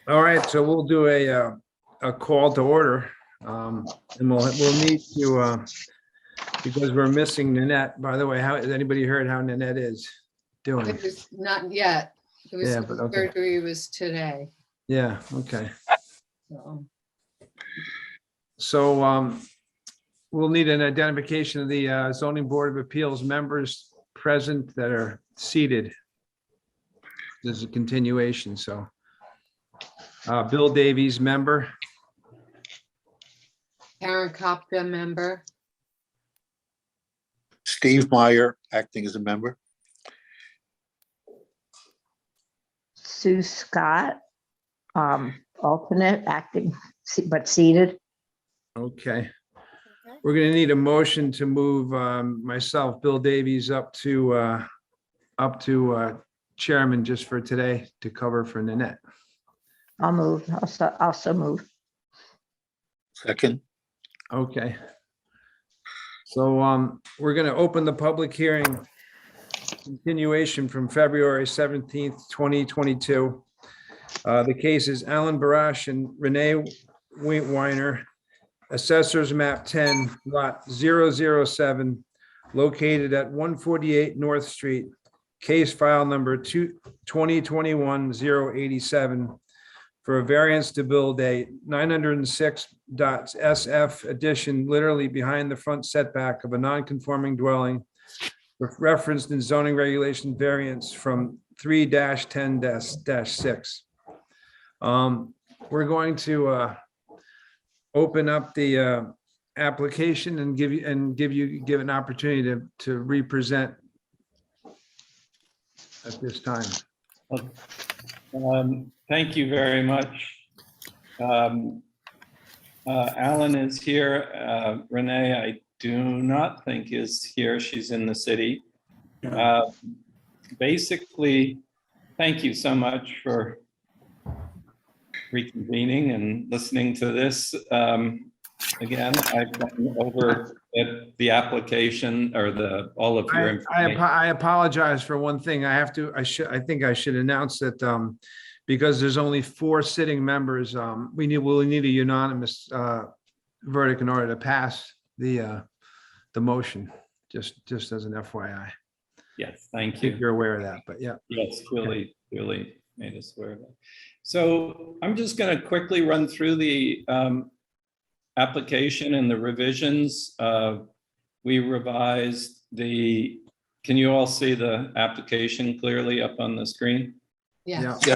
All right, so we'll do a call to order. And we'll need to, because we're missing Nanette. By the way, how, has anybody heard how Nanette is doing? It was not yet. It was, Yeah, but okay. surgery was today. Yeah, okay. So So we'll need an identification of the zoning board of appeals members present that are seated. There's a continuation, so. Bill Davies, member. Karen Kopka, member. Steve Meyer, acting as a member. Sue Scott, alternate, acting, but seated. Okay. We're gonna need a motion to move myself, Bill Davies, up to chairman just for today to cover for Nanette. I'll move, also move. Second. Okay. So we're gonna open the public hearing continuation from February 17th, 2022. The case is Alan Barash and Renee Weiner, Assessors Map 10, Lot 007, located at 148 North Street, case file number 2021-087, for a variance to build a 906.SF addition literally behind the front setback of a non-conforming dwelling referenced in zoning regulation variance from 3-10-6. We're going to open up the application and give an opportunity to represent at this time. Thank you very much. Alan is here. Renee, I do not think is here. She's in the city. Basically, thank you so much for reconvening and listening to this. Again, I've gone over the application or all of your information. I apologize for one thing. I think I should announce that because there's only 4 sitting members, we'll need a unanimous verdict in order to pass the motion, just as an FYI. Yes, I thank think you. you're aware of that, but yeah. Yes, really made us aware of that. So I'm just going to quickly run through the application and the revisions. We revised can you all see the application clearly up on the screen? Yes. Yeah.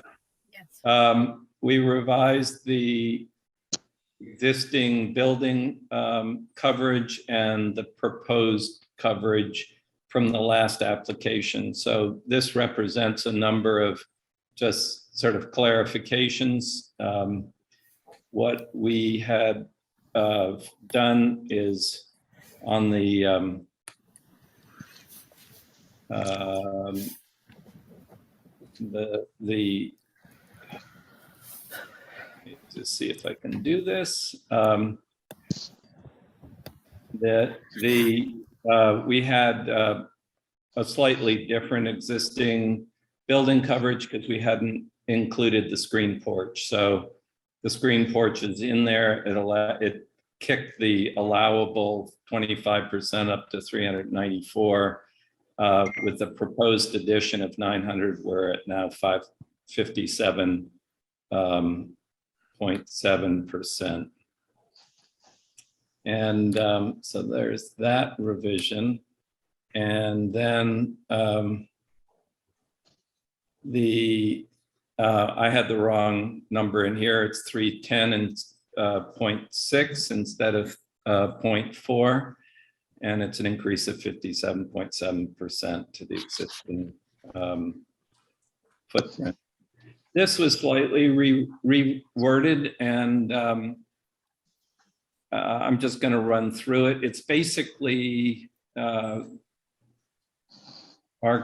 We revised the existing building coverage and the proposed coverage from the last application. So this represents a number of just sort of clarifications. What we had done is on the to see if I can do this. We had a slightly different existing building coverage because we hadn't included the screen porch. So the screen porch is in there. It kicked the allowable 25% up to 394. With the proposed addition of 900, we're at now 557.7%. And so there's that revision. And then I had the wrong number in here. It's 310 and 0.6 instead of 0.4. And it's an increase of 57.7% to the existing footprint. This was slightly reworded, and I'm just going to run through it. It's basically our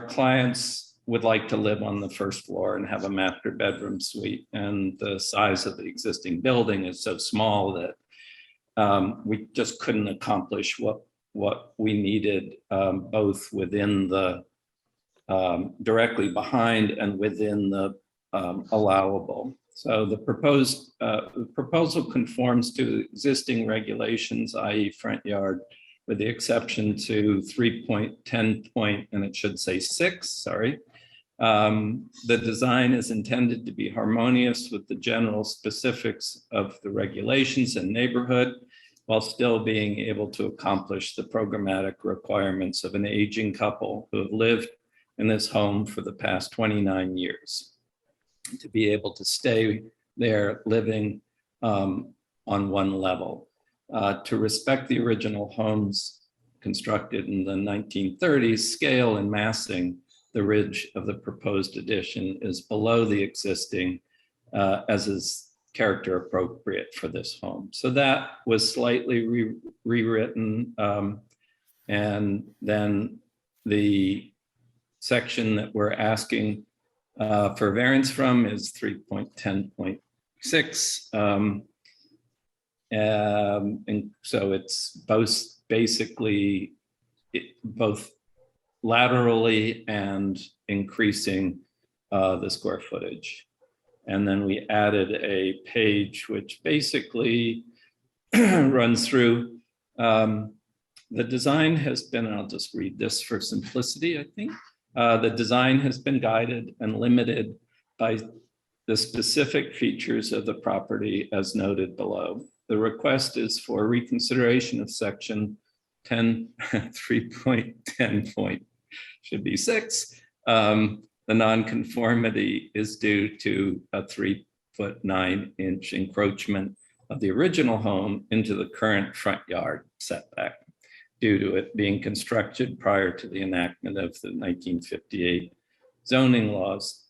clients would like to live on the first floor and have a master bedroom suite, and the size of the existing building is so small that we just couldn't accomplish what we needed, both within the directly behind and within the allowable. So the proposal conforms to existing regulations, i.e. front yard, with the exception to 3.10 point, and it should say 6, sorry. The design is intended to be harmonious with the general specifics of the regulations and neighborhood, while still being able to accomplish the programmatic requirements of an aging couple who have lived in this home for the past 29 years. To be able to stay there living on one level. To respect the original homes constructed in the 1930s, scale and massing, the ridge of the proposed addition is below the existing, as is character appropriate for this home. So that was slightly rewritten. And then the section that we're asking for variance from is 3.10.6. And so it's both basically both laterally and increasing the square footage. And then we added a page which basically runs through. The design has been, and I'll just read this for simplicity, I think. The design has been guided and limited by the specific features of the property as noted below. The request is for reconsideration of section 3.10 should be 6. The nonconformity is due to a 3'9" encroachment of the original home into the current front yard setback, due to it being constructed prior to the enactment of the 1958 zoning laws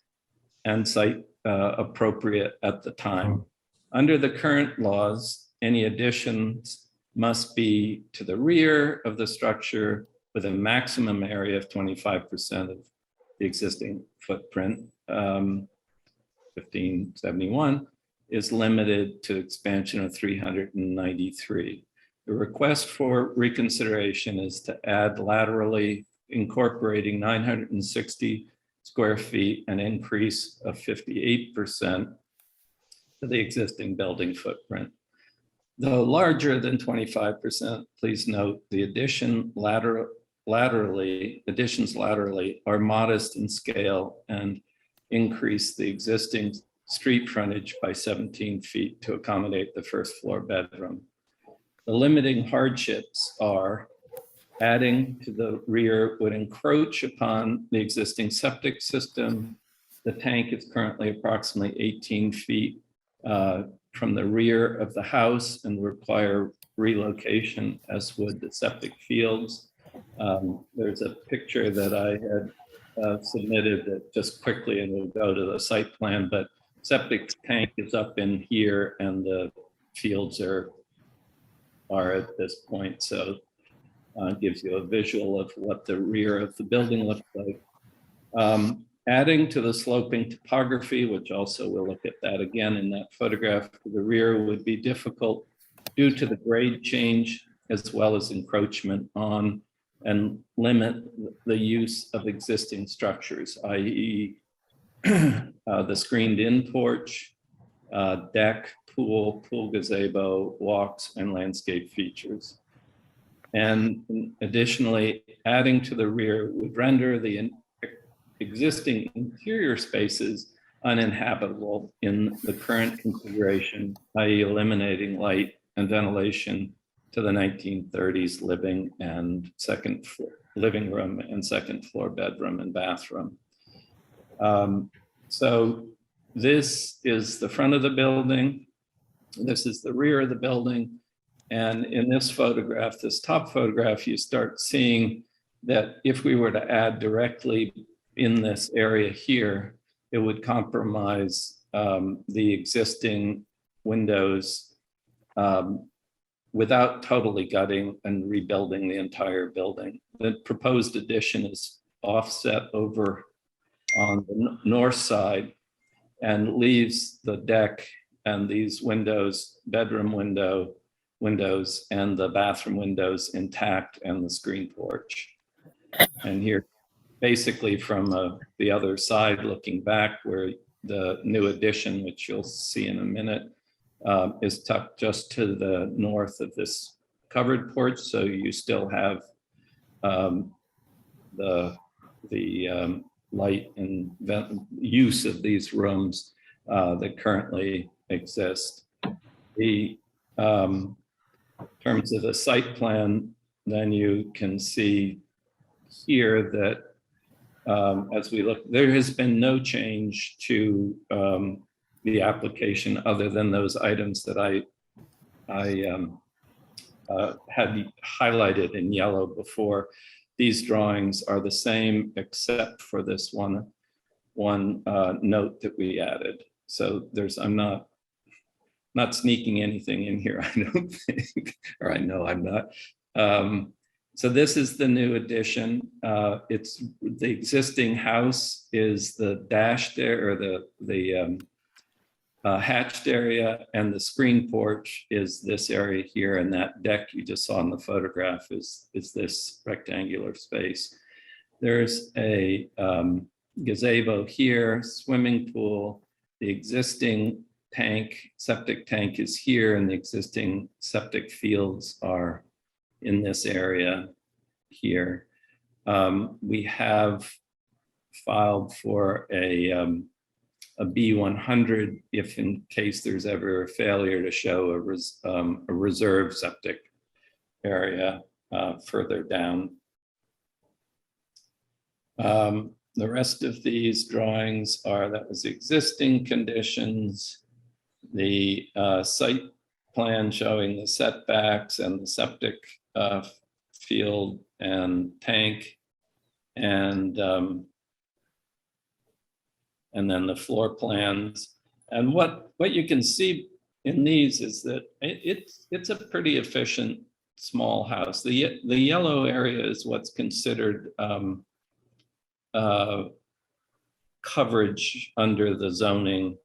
and site appropriate at the time. Under the current laws, any additions must be to the rear of the structure with a maximum area of 25% of the existing footprint. 1571 is limited to expansion of 393. The request for reconsideration is to add laterally, incorporating 960 square feet, an increase of 58% to the existing building footprint. Though larger than 25%, please note the additions laterally are modest in scale and increase the existing street frontage by 17 feet to accommodate the first floor bedroom. The limiting hardships are adding to the rear would encroach upon the existing septic system. The tank is currently approximately 18 feet from the rear of the house and require relocation, as would the septic fields. There's a picture that I had submitted that just quickly, and we'll go to the site plan, but septic tank is up in here and the fields are at this point. So it gives you a visual of what the rear of the building looks like. Adding to the sloping topography, which also we'll look at that again in that photograph, to the rear would be difficult due to the grade change as well as encroachment on and limit the use of existing structures, i.e. the screened in porch, deck, pool gazebo, walks, and landscape features. And additionally, adding to the rear would render the existing interior spaces uninhabitable in the current configuration, i.e. eliminating light and ventilation to the 1930s living room and second floor bedroom and bathroom. So this is the front of the building. This is the rear of the building. And in this photograph, this top photograph, you start seeing that if we were to add directly in this area here, it would compromise the existing windows without totally gutting and rebuilding the entire building. The proposed addition is offset over on the north side and leaves the deck and these windows, bedroom windows and the bathroom windows intact and the screen porch. And here, basically from the other side looking back where the new addition, which you'll see in a minute, is tucked just to the north of this covered porch. So you still have the light and use of these rooms that currently exist. The in terms of the site plan, then you can see here that as we look, there has been no change to the application other than those items that I had highlighted in yellow before. These drawings are the same except for this one note that we added. So I'm not sneaking anything in here, I don't think, or I know I'm not. So this is the new addition. It's the existing house is the dashed area, or the hatched area, and the screen porch is this area here, and that deck you just saw in the photograph is this rectangular space. There's a gazebo here, swimming pool. The existing septic tank is here, and the existing septic fields are in this area here. We have filed for a B100 if in case there's ever a failure to show a reserve septic area further down. The rest of these drawings that was existing conditions. The site plan showing the setbacks and the septic field and tank, and then the floor plans. And what you can see in these is that it's a pretty efficient small house. The yellow area is what's considered coverage under the zoning.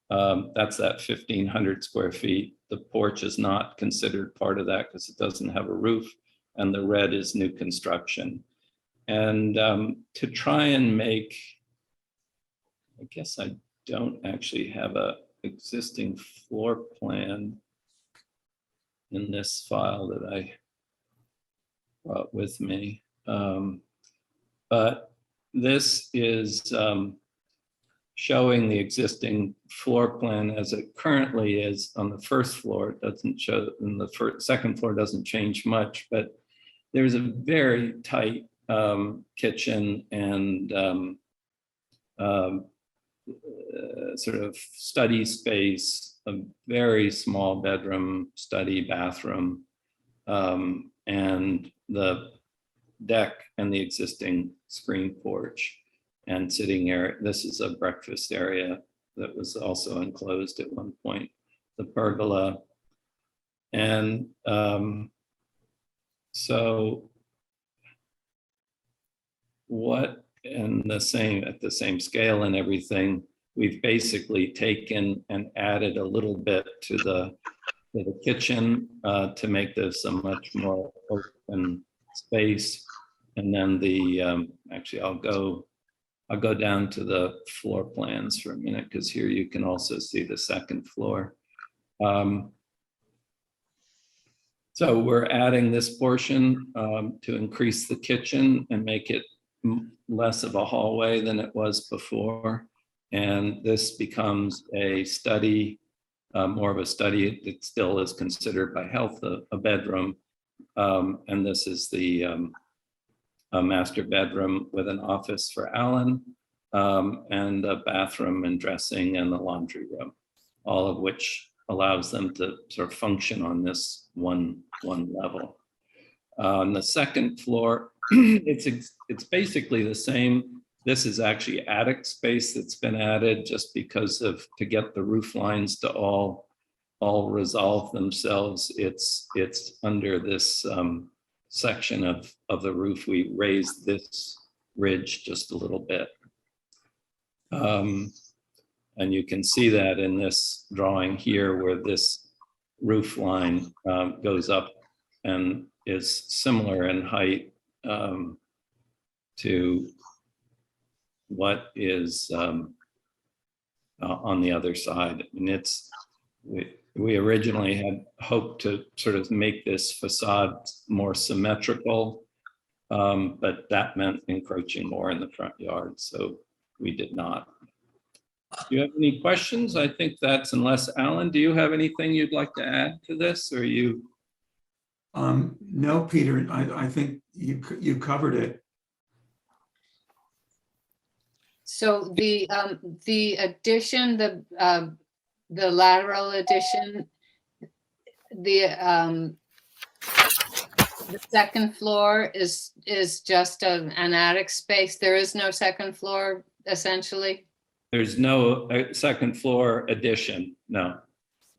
That's that 1,500 square feet. The porch is not considered part of that because it doesn't have a roof, and the red is new construction. And to try and make, I guess I don't actually have a existing floor plan in this file that I brought with me. But this is showing the existing floor plan as it currently is on the first floor. It doesn't show, in the second floor doesn't change much, but there's a very tight kitchen and sort of study space, a very small bedroom, study, bathroom, and the deck and the existing screen porch and sitting area. This is a breakfast area that was also enclosed at one point, the pergola. And so what, and at the same scale and everything, we've basically taken and added a little bit to the kitchen to make this a much more open space. And then actually I'll go down to the floor plans for a minute, because here you can also see the second floor. So we're adding this portion to increase the kitchen and make it less of a hallway than it was before. And this becomes a study, more of a study. It still is considered by health a bedroom. And this is the a master bedroom with an office for Alan, and a bathroom and dressing and the laundry room, all of which allows them to sort of function on this one level. On the second floor, it's basically the same. This is actually attic space that's been added just because to get the roof lines to all resolve themselves. It's under this section of the roof. We raised this ridge just a little bit. And you can see that in this drawing here, where this roof line goes up and is similar in height to what is on the other side. And we originally had hoped to sort of make this facade more symmetrical, but that meant encroaching more in the front yard, so we did not. Do you have any questions? I think that's, unless Alan, do you have anything you'd like to add to this, or you? No, Peter, I think you covered it. So the addition, the lateral addition, the second floor is just an attic space. There is no second floor, essentially. There's no second floor addition, no.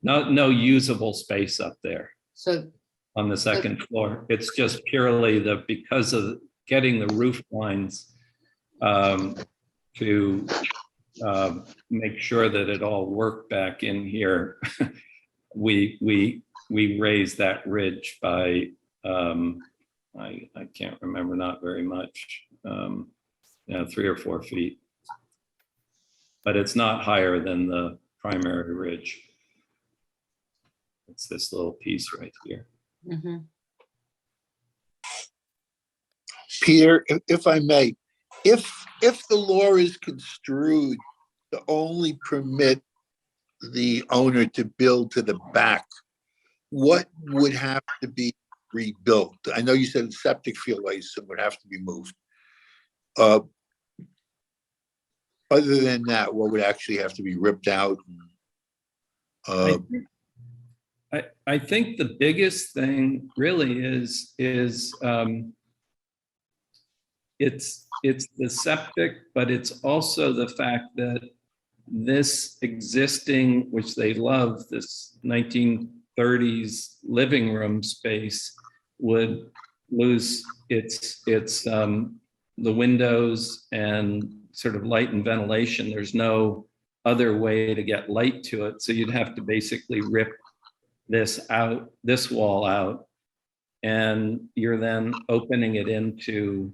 No usable space up there So, on the second floor. It's just purely because of getting the roof lines to make sure that it all worked back in here. we raised that ridge by, I can't remember, not very much, 3 or 4 feet. But it's not higher than the primary ridge. It's this little piece right here. mhm. Peter, if I may, if the law is construed to only permit the owner to build to the back, what would have to be rebuilt? I know you said the septic field license would have to be moved. Other than that, what would actually have to be ripped out? I think the biggest thing really is it's the septic, but it's also the fact that this existing, which they love, this 1930s living room space would lose its the windows and sort of light and ventilation. There's no other way to get light to it. So you'd have to basically rip this out, this wall out, and you're then opening it into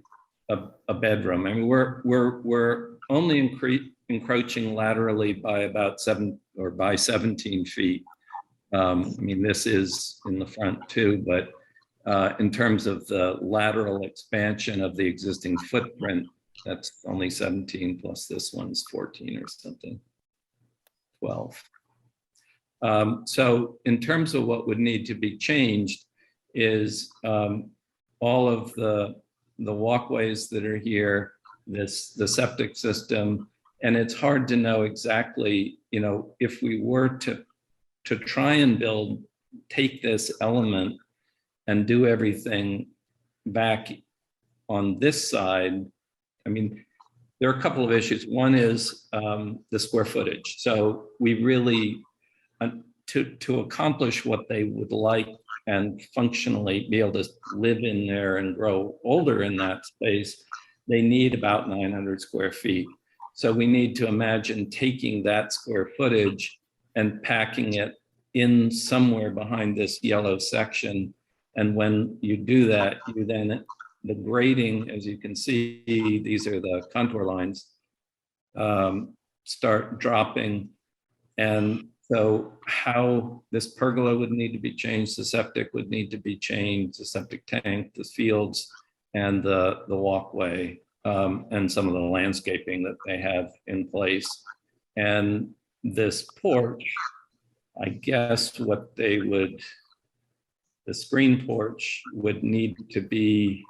a bedroom. I mean, we're only encroaching laterally by about 17 feet. I mean, this is in the front too, but in terms of the lateral expansion of the existing footprint, that's only 17 plus this one's 14 or something, 12. So in terms of what would need to be changed is all of the walkways that are here, the septic system, and it's hard to know exactly, you know, if we were to try and take this element and do everything back on this side. I mean, there are a couple of issues. One is the square footage. So we really, to accomplish what they would like and functionally be able to live in there and grow older in that space, they need about 900 square feet. So we need to imagine taking that square footage and packing it in somewhere behind this yellow section. And when you do that, you then, the grading, as you can see, these are the contour lines, start dropping. And so how this pergola would need to be changed, the septic would need to be changed, the septic tank, the fields, and the walkway, and some of the landscaping that they have in place. And this porch, I guess the screen porch would need to be,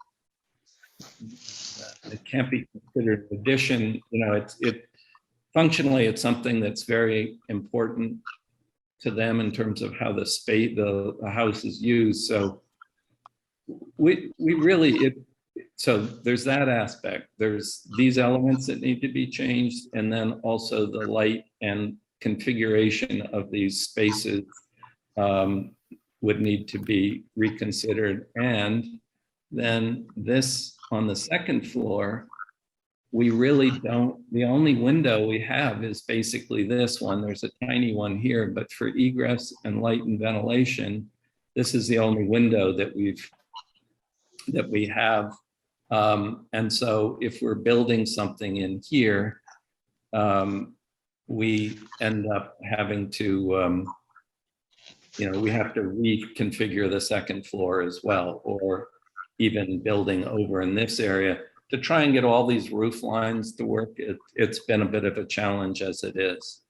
it can't be considered an addition. You know, functionally, it's something that's very important to them in terms of how the space, the house is used. So we really, so there's that aspect. There's these elements that need to be changed, and then also the light and configuration of these spaces would need to be reconsidered. And then this on the second floor, we really don't, the only window we have is basically this one. There's a tiny one here, but for egress and light and ventilation, this is the only window that we have. And so if we're building something in here, we end up having to, we have to reconfigure the second floor as well, or even building over in this area to try and get all these roof lines to work. It's been a bit of a challenge as it is.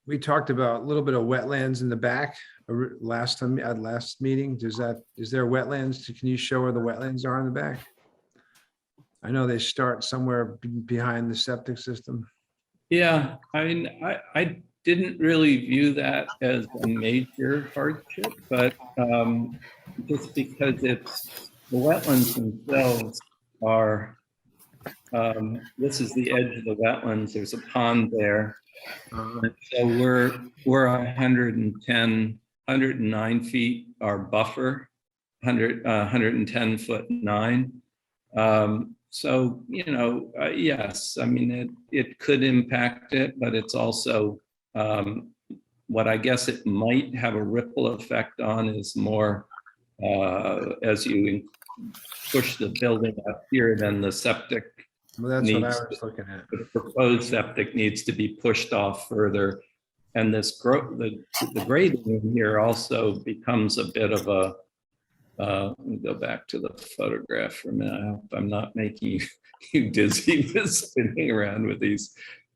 We talked about a little bit of wetlands in the back last time, at last meeting. Is there wetlands? Can you show where the wetlands are in the back? I know they start somewhere behind the septic system. Yeah, I mean, I didn't really view that as a major hardship, but just because the wetlands themselves are, this is the edge of the wetlands, there's a pond there. So we're 110, 109 feet, our buffer, 110 foot 9. So, yes, I mean, it could impact it, but it's also, what I guess it might have a ripple effect on is more as you push the building up here, then the septic, Well, that's what I needs was looking at. the proposed septic needs to be pushed off further. And this the grading in here also becomes a bit of a, let me go back to the photograph for a minute. I hope I'm not making you dizzy with spinning around with these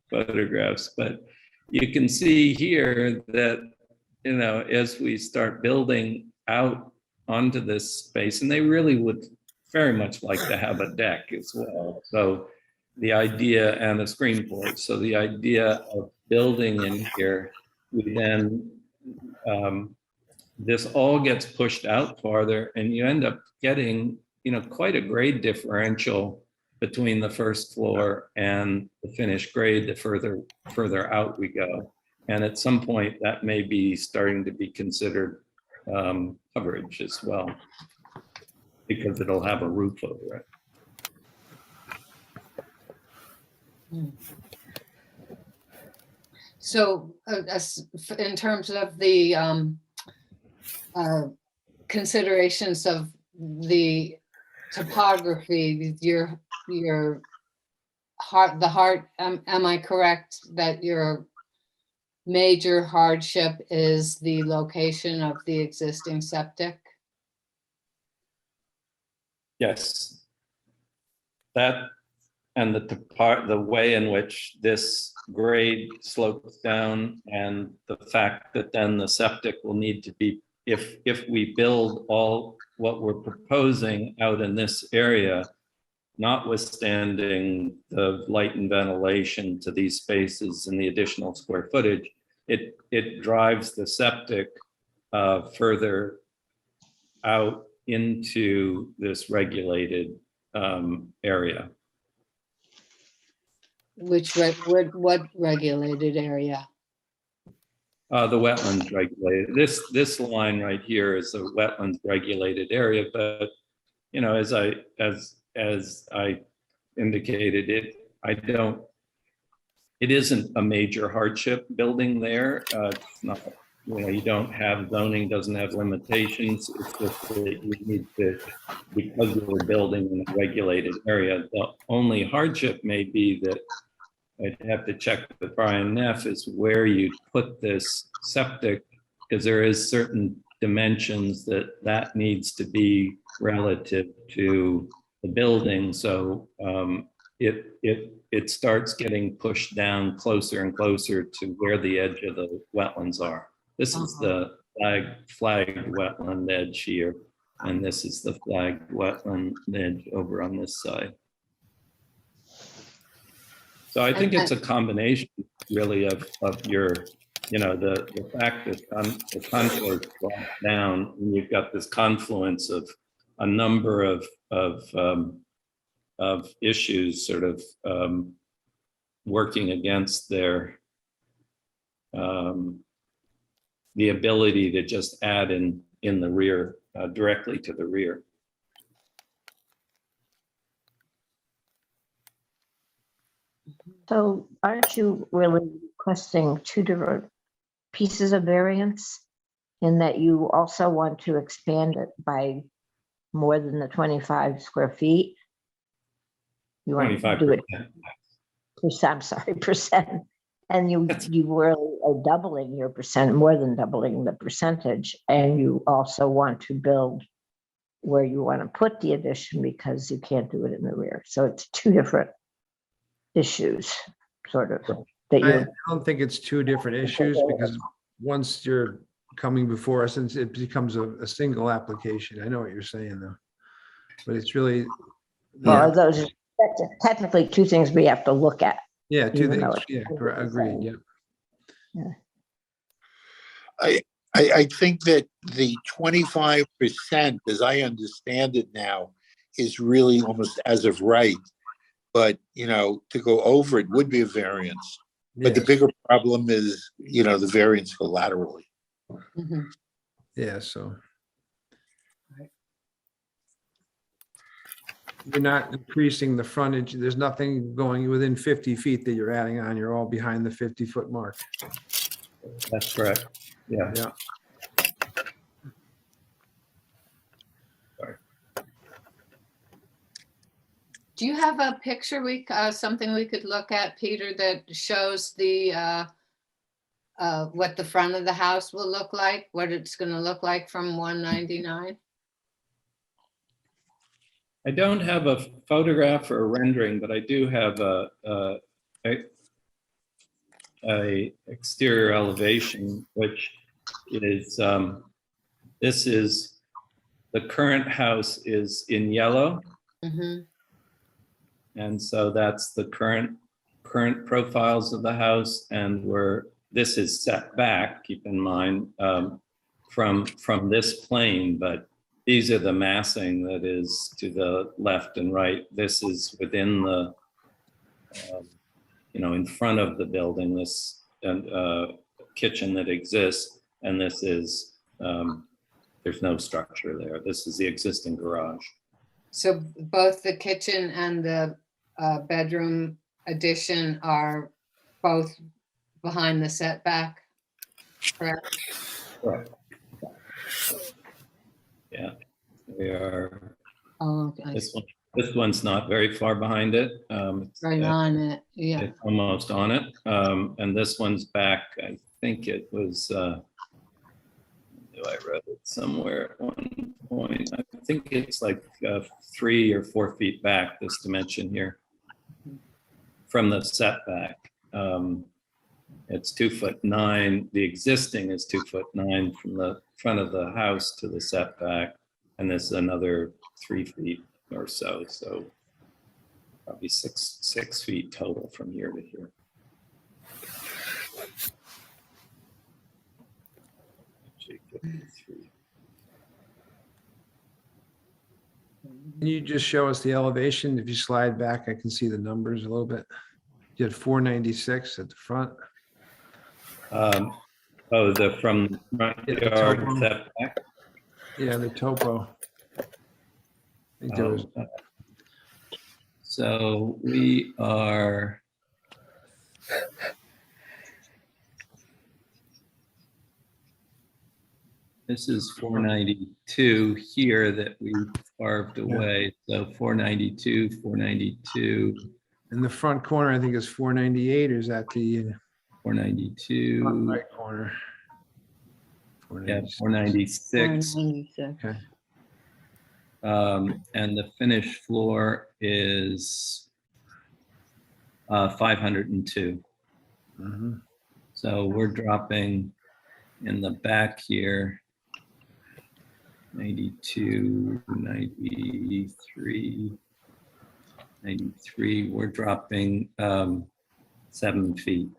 photographs, but you can see here that, as we start building out onto this space, and they really would very much like to have a deck as well. So the idea, and a screen porch. So the idea of building in here, we then, this all gets pushed out farther, and you end up getting, quite a grade differential between the first floor and the finished grade the further out we go. And at some point that may be starting to be considered coverage as well, because it'll have a roof over it. So in terms of the considerations of the topography, am I correct that your major hardship is the location of the existing septic? Yes. That, and the way in which this grade slopes down, and the fact that then the septic will need to be, if we build all what we're proposing out in this area, notwithstanding the light and ventilation to these spaces and the additional square footage, it drives the septic further out into this regulated area. What regulated area? The wetlands regulated. This line right here is a wetlands regulated area, but as I indicated, it isn't a major hardship building there. It's not, you don't have zoning, doesn't have limitations. It's just that you need to, because you're building in a regulated area, the only hardship may be that I'd have to check with Brian Neff is where you put this septic, because there is certain dimensions that needs to be relative to the building. So it starts getting pushed down closer and closer to where the edge of the wetlands are. This is the flagged wetland edge here, and this is the flagged wetland edge over on this side. So I think it's a combination really of your, the fact that the contour is brought down, and you've got this confluence of a number of issues sort of working against their the ability to just add in the rear, directly to the rear. So aren't you really requesting two different pieces of variance in that you also want to expand it by more than the 25 square feet You want to do it 25%. I'm sorry, percent. And you really are doubling your percent, more than doubling the percentage. And you also want to build where you want to put the addition because you can't do it in the rear. So it's two different issues, sort of, that I you're, don't think it's two different issues because once you're coming before us, since it becomes a single application. I know what you're saying though. But it's really, well, those are that's technically two things we have to look at. yeah, two even though things. it's- Yeah, agreed. Yeah. I think that the 25%, as I understand it now, is really almost as of right. But, to go over it would be a variance. But the Yes. bigger problem is, the variance go laterally. Mhm. Yeah, so. You're not increasing the frontage. There's nothing going within 50 feet that you're adding on. You're all behind the 50-foot mark. That's correct. Yeah. Yeah. Do you have a picture something we could look at, Peter, that shows the, what the front of the house will look like, what it's gonna look like from 199? I don't have a photograph or a rendering, but I do have a exterior elevation, which is, this is, the current house is in yellow. Mhm. And so that's the current profiles of the house, and this is set back, keep in mind, from this plane, but these are the massing that is to the left and right. This is within the, in front of the building, this kitchen that exists, and this is, there's no structure there. This is the existing garage. So both the kitchen and the bedroom addition are both behind the setback, correct? Correct. Yeah, we are. Oh, okay. This one's not very far behind it. It's, Right on it, yeah. it's almost on it. And this one's back, I think it was, I read it somewhere at one point. I think it's like 3 or 4 feet back, this dimension here, from the setback. It's 2'9". The existing is 2'9" from the front of the house to the setback, and this is another 3 feet or so. So probably six feet total from here to here. Actually, 53. Can you just show us the elevation? If you slide back, I can see the numbers a little bit. You had 496 at the front. From the front Yeah, the yard topo. setback. Yeah, the topo. I think there was, So we are. This is 492 here that we carved away. So 492, 492, in the front corner, I think it's 498, or is that the front 492, right corner? yeah, 496. 496. 496. Okay. And the finished floor is 502. Mhm. So we're dropping in the back here, 92, 93, 93. We're dropping 7 feet.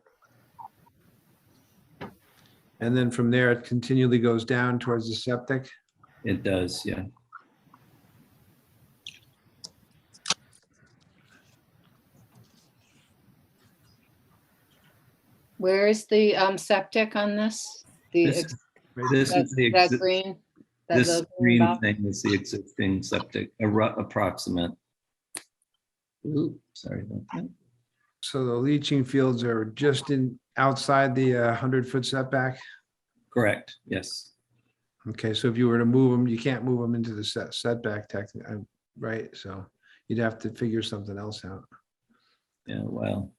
And then from there, it continually goes down towards the septic. It does, yeah. Where is the septic on this? The, This is the that green? That this little green box? thing is the existing septic, approximate. Ooh, sorry about that. So the leaching fields are just outside the 100-foot setback. Correct, yes. Okay, so if you were to move them, you can't move them into the setback, technically, right? So you'd have to figure something else out. Yeah, well,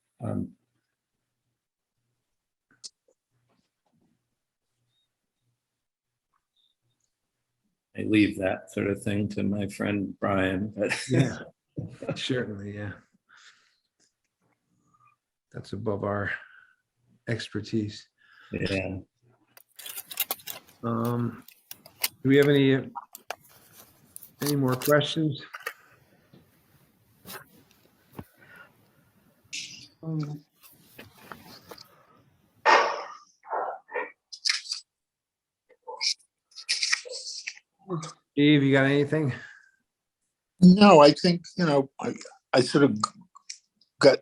I leave that sort of thing to my friend Brian, but Yeah, certainly, yeah. That's above our expertise. yeah. Do we have any more questions? Steve, you got anything? No, I think, I sort of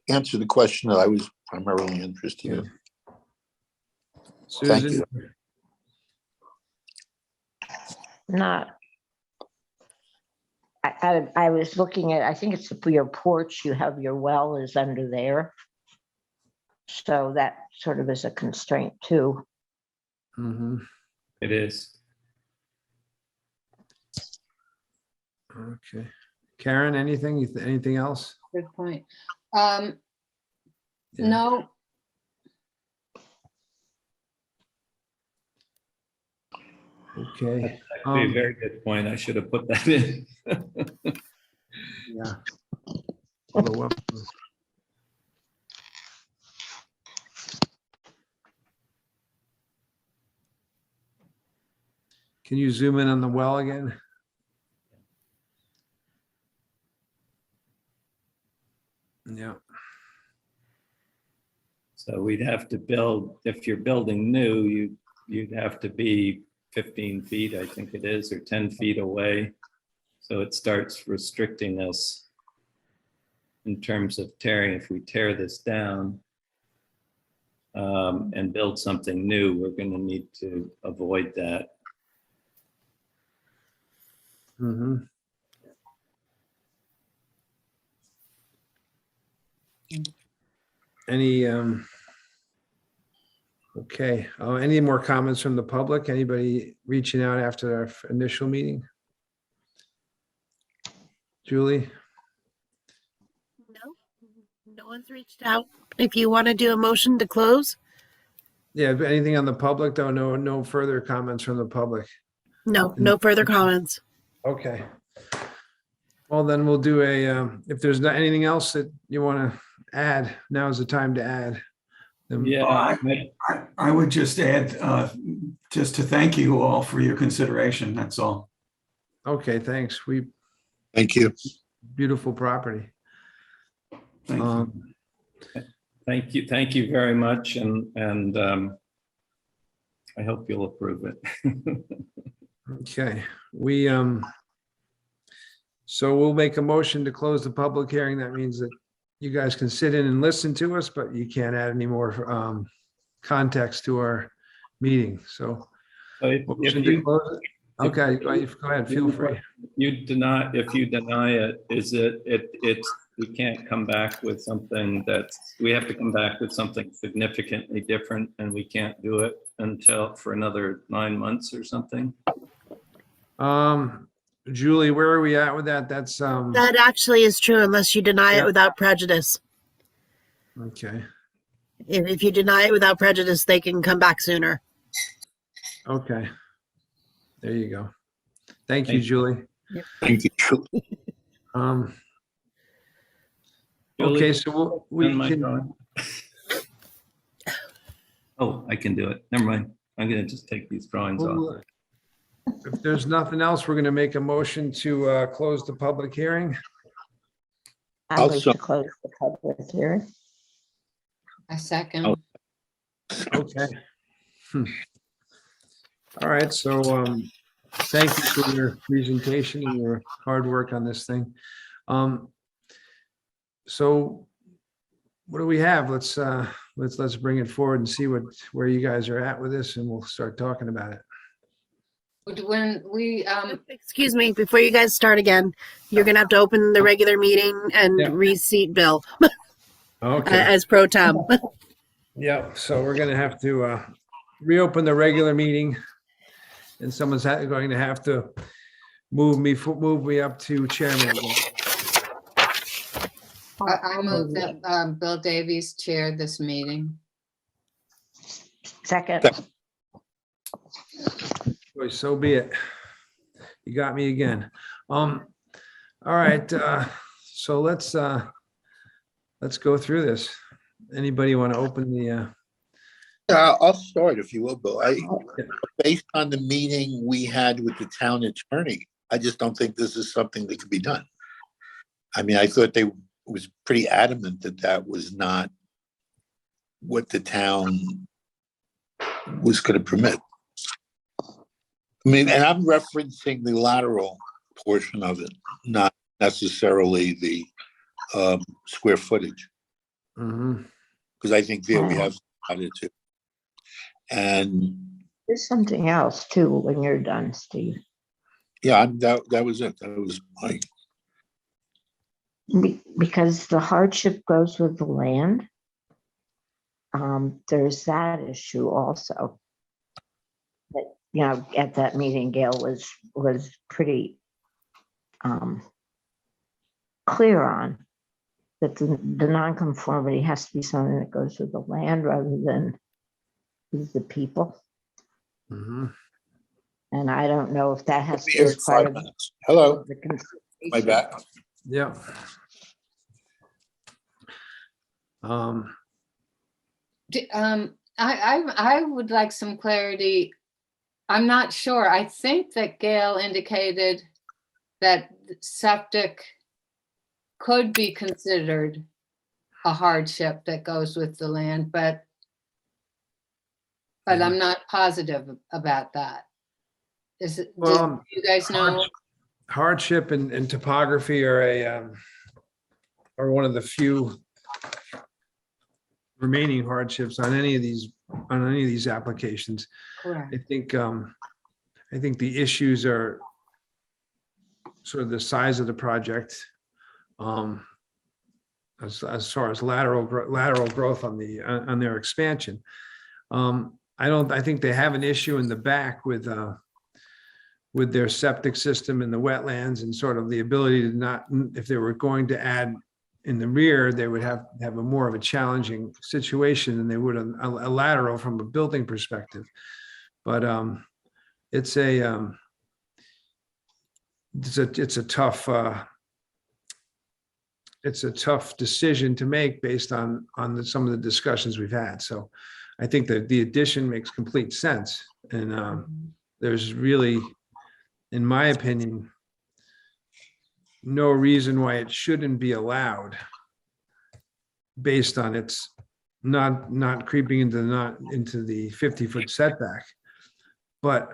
answered the question that I was primarily interested in. Thank Susan? you. Not. I was looking at, I think it's for your porch, you have your well is under there. So that sort of is a constraint too. Mhm. It is. Okay. Karen, anything, anything else? Good point. Yeah. No, Okay. That's actually a very good point. I should have put that in. Yeah. Follow up. Can you zoom in on the well again? Yeah. So we'd have to build, if you're building new, you'd have to be 15 feet, I think it is, or 10 feet away. So it starts restricting us in terms of tearing. If we tear this down and build something new, we're going to need to avoid that. Mm-hmm. Any, okay, any more comments from the public? Anybody reaching out after our initial meeting? Julie? No one's reached out. If you want to do a motion to close, Yeah, but anything on the public? Though, no further comments from the public. no further comments. Okay. Well, then we'll do if there's not anything else that you want to add, now is the time to add. Then- Yeah, I would just add, just to thank you all for your consideration, that's all. Okay, thanks. Thank you. Beautiful property. Thank you. thank you very much, and I hope you'll approve it. Okay, so we'll make a motion to close the public hearing. That means that you guys can sit in and listen to us, but you can't add any more context to our meeting. So So if motion to you- close it. Okay, go ahead, feel free. if you deny it, we can't come back with something we have to come back with something significantly different, and we can't do it for another 9 months or something. Julie, where are we at with that? That's That actually is true unless you deny Yeah. it without prejudice. okay. If you deny it without prejudice, they can come back sooner. Okay. There you go. Thank you, Thank Julie. Thank you. Okay, Julie, so we send my can, drawing. Oh, I can do it. Never mind. I'm gonna just take these drawings off. if there's nothing else, we're going to make a motion to close the public hearing. I I'll move so- to close the public hearing. a second. Oh. Okay. All right, so thank you for your presentation and your hard work on this thing. So what do we have? Let's bring it forward and see where you guys are at with this, and we'll start talking about it. When we, Excuse me, before you guys start again, you're going to have to open the regular meeting and Yeah. reseat Bill Okay. as pro tem. Yeah, so we're gonna have to reopen the regular meeting, and someone's going to have to move me up to chairman again. I move that Bill Davies chair this meeting. Second, Boy, so be it. You got me again. All right, so let's go through this. Anybody want to open the, I'll start if you will, Bill. Based on the meeting we had with the town attorney, I just don't think this is something that could be done. I mean, I thought they was pretty adamant that that was not what the town was going to permit. I mean, and I'm referencing the lateral portion of it, not necessarily the square footage, Mhm. because I think there we have it too. And there's something else too when you're done, Steve. yeah, that was it. That was my. Because the hardship goes with the land. There's that issue also. But, you know, at that meeting, Gail was pretty clear on that the nonconformity has to be something that goes with the land rather than with the people. Mhm. And I don't know if that has to Here be in part 5 of minutes. Hello, the my consideration. back. Yeah. I would like some clarity. I'm not sure. I think that Gail indicated that septic could be considered a hardship that goes with the land, but I'm not positive about that. Is it, do Well, you guys know? hardship and topography are are one of the few remaining hardships on any of these applications. Correct. I think the issues are sort of the size of the project. As far as lateral growth on their expansion. I think they have an issue in the back with their septic system in the wetlands and sort of the ability to not, if they were going to add in the rear, they would have a more of a challenging situation than they would a lateral from a building perspective. But it's a tough decision to make based on some of the discussions we've had. So I think that the addition makes complete sense. And there's really, in my opinion, no reason why it shouldn't be allowed based on its not creeping into the 50-foot setback. But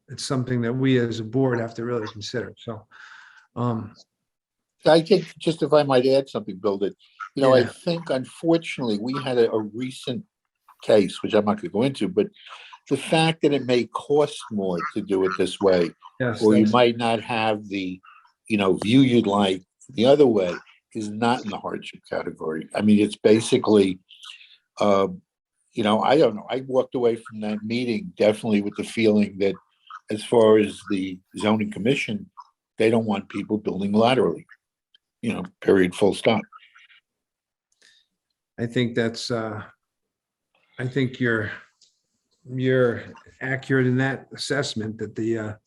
it's something that we as a board have to really consider. So I think, just if I might add something, Bill, that, you know, I Yeah. think unfortunately we had a recent case, which I'm not going to go into, but the fact that it may cost more to do it this way, yes, or you that's- might not have the, you know, view you'd like the other way, is not in the hardship category. I mean, it's basically, you know, I don't know. I walked away from that meeting definitely with the feeling that as far as the zoning commission, they don't want people building laterally, you know, period, full stop. I think that's I think you're accurate in that assessment that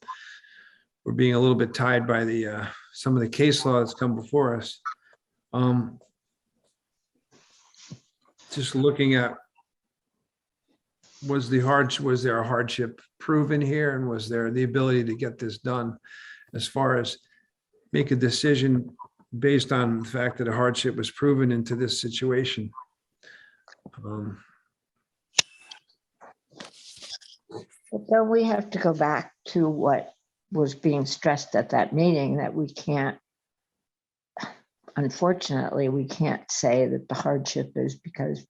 we're being a little bit tied by the some of the case law that's come before us. Just looking at, was there a hardship proven here, and was there the ability to get this done? As far as make a decision based on the fact that a hardship was proven into this situation. But then we have to go back to what was being stressed at that meeting, that we can't, unfortunately, we can't say that the hardship is because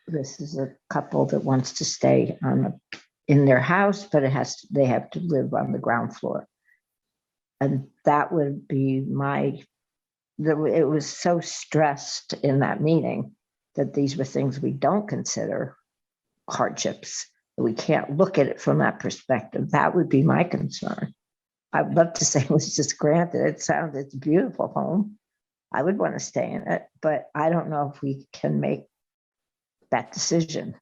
this is a couple that wants to stay in their house, but they have to live on the ground floor. And that would be it was so stressed in that meeting that these were things we don't consider hardships. We can't look at it from that perspective. That would be my concern. I'd love to say it was just granted. It's a beautiful home. I would want to stay in it, but I don't know if we can make that decision.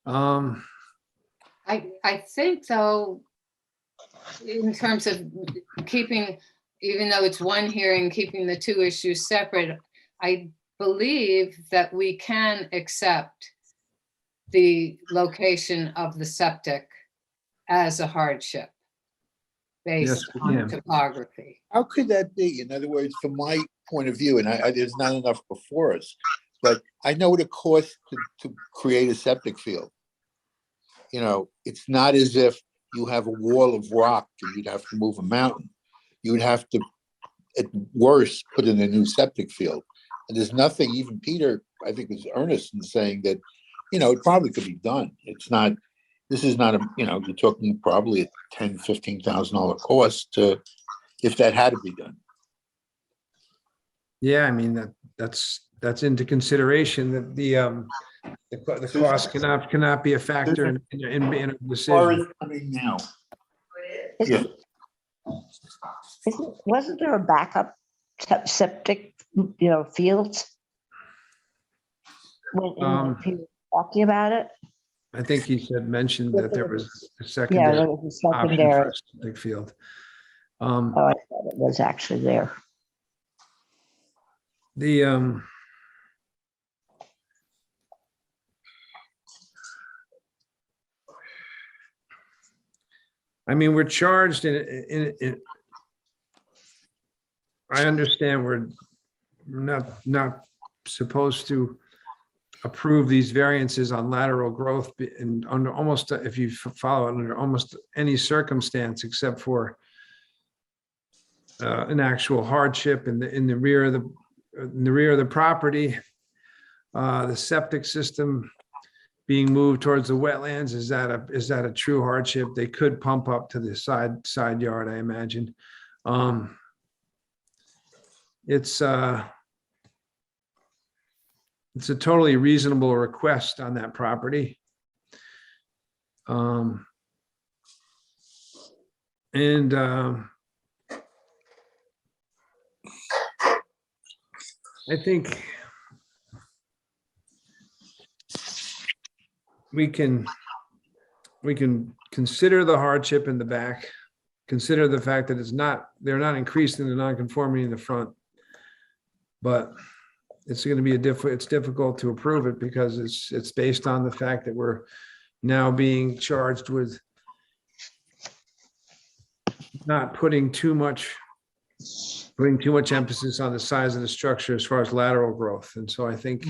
I think though, in terms of keeping, even though it's one hearing, keeping the two issues separate, I believe that we can accept the location of the septic as a hardship Yes, based we on can. topography. How could that be? In other words, from my point of view, and there's not enough before us, but I know what it costs to create a septic field. You know, it's not as if you have a wall of rock and you'd have to move a mountain. You would have to, at worst, put in a new septic field. And there's nothing, even Peter, I think was earnest in saying that, you know, it probably could be done. It's not, this is not a, you know, you're talking probably a $10,000-$15,000 cost to, if that had to be done. Yeah, I mean, that's into consideration that the cost cannot be a factor in a As far decision. as coming now, Isn't- Wasn't there a backup septic, fields? When people were talking about it? I think he mentioned that there was a Yeah, secondary there was a option secondary. for a septic field. Oh, I thought it was actually there. The I mean, we're charged in I understand we're not supposed to approve these variances on lateral growth and under almost, if you follow it, under almost any circumstance except for an actual hardship in the rear of the property. The septic system being moved towards the wetlands, is that a true hardship? They could pump up to the side yard, I imagine. It's a totally reasonable request on that property. And I think we can consider the hardship in the back, consider the fact that they're not increasing the nonconformity in the front. But it's going to be it's difficult to approve it because it's based on the fact that we're now being charged with not putting too much emphasis on the size of the structure as far as lateral growth. And so I think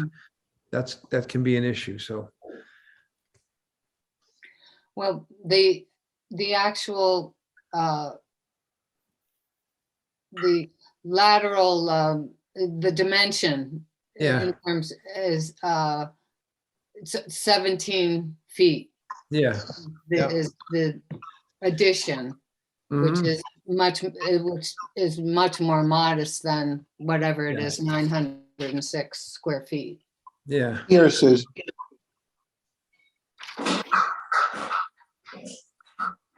that can be an issue. So. Well, the actual, the lateral, the dimension Yeah. in terms is 17 feet. Yeah. Yeah. Is the addition, which Mhm. is much more modest than whatever it is, 906 square feet. Yeah. here says,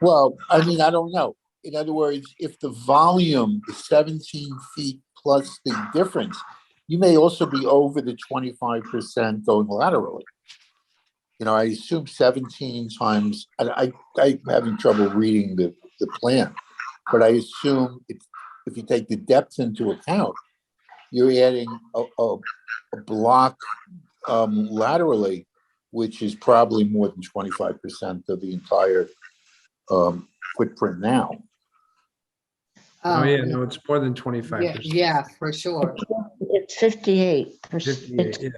well, I mean, I don't know. In other words, if the volume is 17 feet plus the difference, you may also be over the 25% going laterally. You know, I assume 17 times, I'm having trouble reading the plan, but I assume if you take the depth into account, you're adding a block laterally, which is probably more than 25% of the entire footprint now. Oh, yeah, no, it's more than 25%. Yeah, for sure. It's 58%. 58, yeah.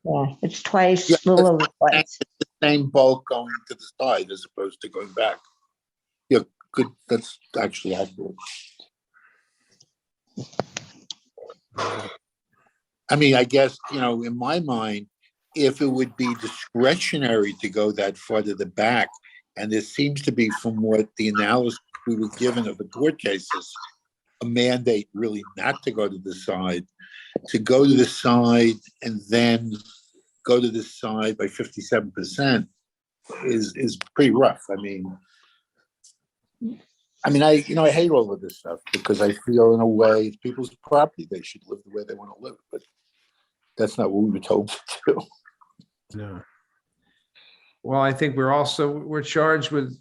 Yeah, it's twice, Yeah, a little over twice. The same bulk going to the side as opposed to going back. Yeah, good. That's actually accurate. I mean, I guess, you know, in my mind, if it would be discretionary to go that far to the back, and there seems to be, from what the analysis we were given of the court cases, a mandate really not to go to the side, to go to the side and then go to the side by 57% is pretty rough. I mean, I mean, I hate all of this stuff because I feel in a way it's people's property. They should live the way they want to live, but that's not what we were told to do. No. Well, I think we're charged with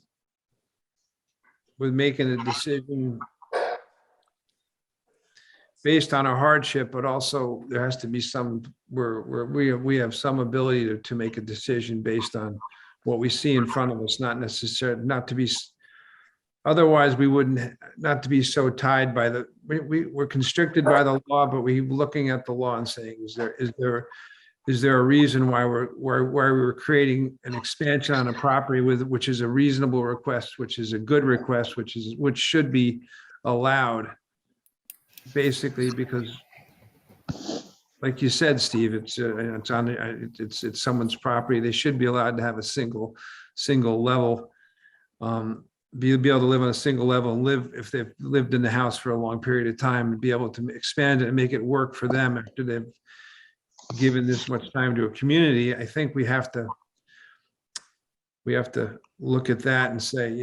making a decision based on a hardship, but also there has to be some, we have some ability to make a decision based on what we see in front of us, not necessarily, not to be, otherwise we wouldn't, not to be so tied by we're constricted by the law, but we're looking at the law and saying, is there a reason why we're creating an expansion on a property which is a reasonable request, which is a good request, which should be allowed, basically, because like you said, Steve, it's someone's property. They should be allowed to have a single level, be able to live on a single level and live, if they've lived in the house for a long period of time, and be able to expand it and make it work for them after they've given this much time to a community. I think we have to look at that and say,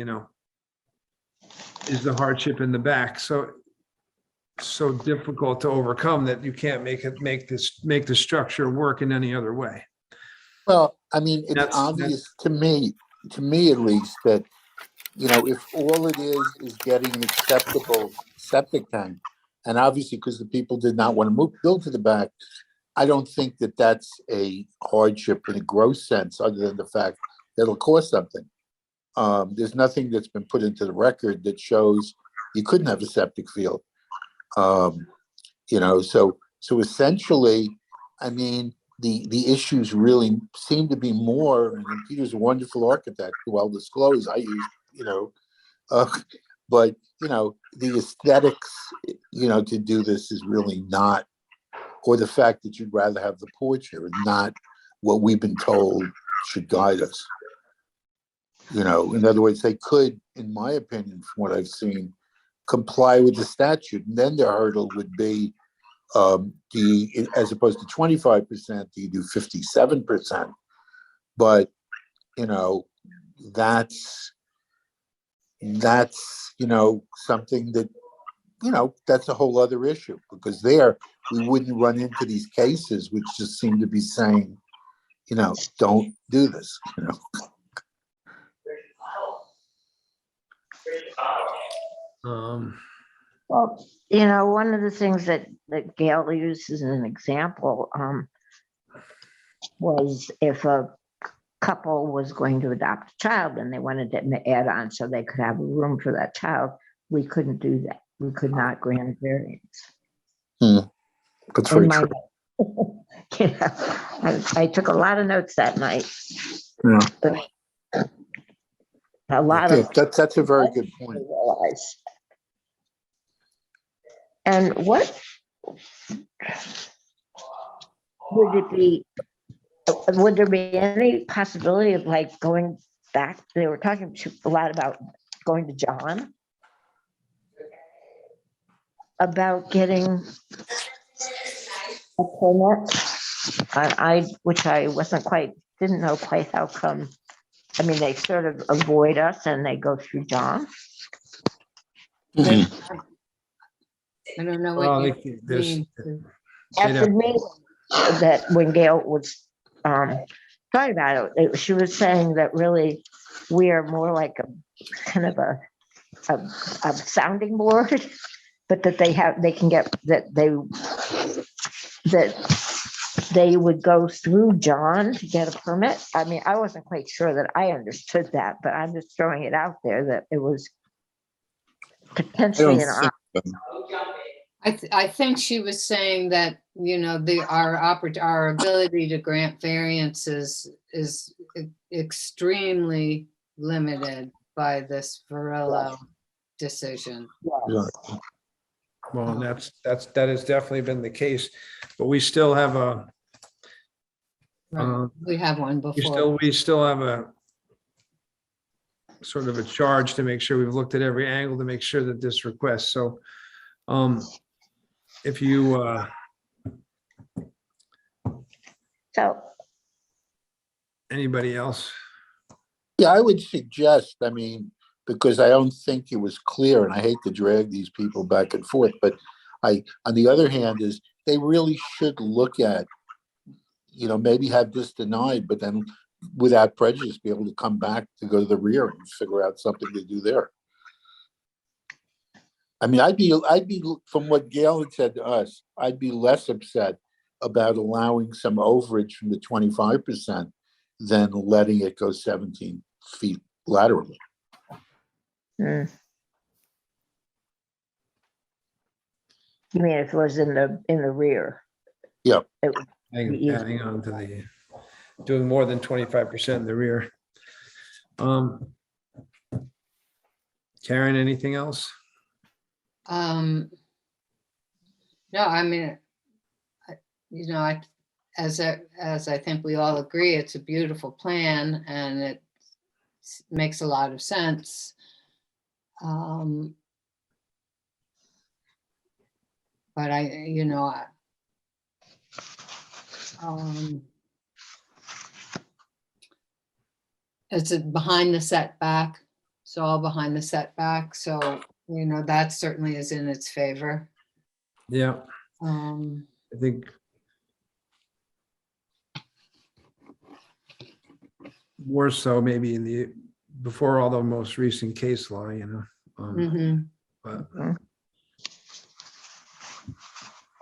is the hardship in the back so difficult to overcome that you can't make the structure work in any other way? Well, I mean, it's That's- obvious to me at least, that, if all it is getting an acceptable septic tank, and obviously because the people did not want to build to the back, I don't think that that's a hardship in a gross sense, other than the fact that it'll cost something. There's nothing that's been put into the record that shows you couldn't have a septic field. So essentially, I mean, the issues really seem to be more, and Peter's a wonderful architect, who I'll disclose I use, but the aesthetics, to do this is really not, or the fact that you'd rather have the porch here is not what we've been told should guide us. In other words, they could, in my opinion, from what I've seen, comply with the statute, and then their hurdle would be, as opposed to 25%, do you do 57%? But that's something that that's a whole other issue, because there we wouldn't run into these cases which just seem to be saying, don't do this. Well, one of the things that Gail used as an example was if a couple was going to adopt a child and they wanted to add on so they could have a room for that child, we couldn't do that. We could not grant variance. That's very true. I took a lot of notes that night. Yeah. But a lot of that's a very good point. And what would it be? Would there be any possibility of going back? They were talking a lot about going to John about getting a permit. Which I didn't know quite how come. I mean, they sort of avoid us and they go through John. Mhm. I don't know Well, what you mean. After me, that when Gail was talking about it, she was saying that really we are more like a kind of a sounding board, but that they would go through John to get a permit. I mean, I wasn't quite sure that I understood that, but I'm just throwing it out there that it was potentially an option. I think she was saying that, our ability to grant variances is extremely limited by this Varillo decision. Yes. Well, that has definitely been the case, but we still have We have one before. we still have a sort of a charge to make sure we've looked at every angle to make sure that this request. So, if you, So anybody else? Yeah, I would suggest, I mean, because I don't think it was clear, and I hate to drag these people back and forth, but on the other hand, is they really should look at, maybe have this denied, but then without prejudice, be able to come back to go to the rear and figure out something to do there. I mean, I'd be, from what Gail had said to us, I'd be less upset about allowing some overage from the 25% than letting it go 17 feet laterally. Hmm. You mean if it was in the rear? Yeah. It would be easy. Adding on to doing more than 25% in the rear. Karen, anything else? No, I mean, as I think we all agree, it's a beautiful plan and it makes a lot of sense. But it's behind the setback. It's all behind the setback. So, that certainly is in its favor. Yeah, I I think more so maybe before all the most recent case law, but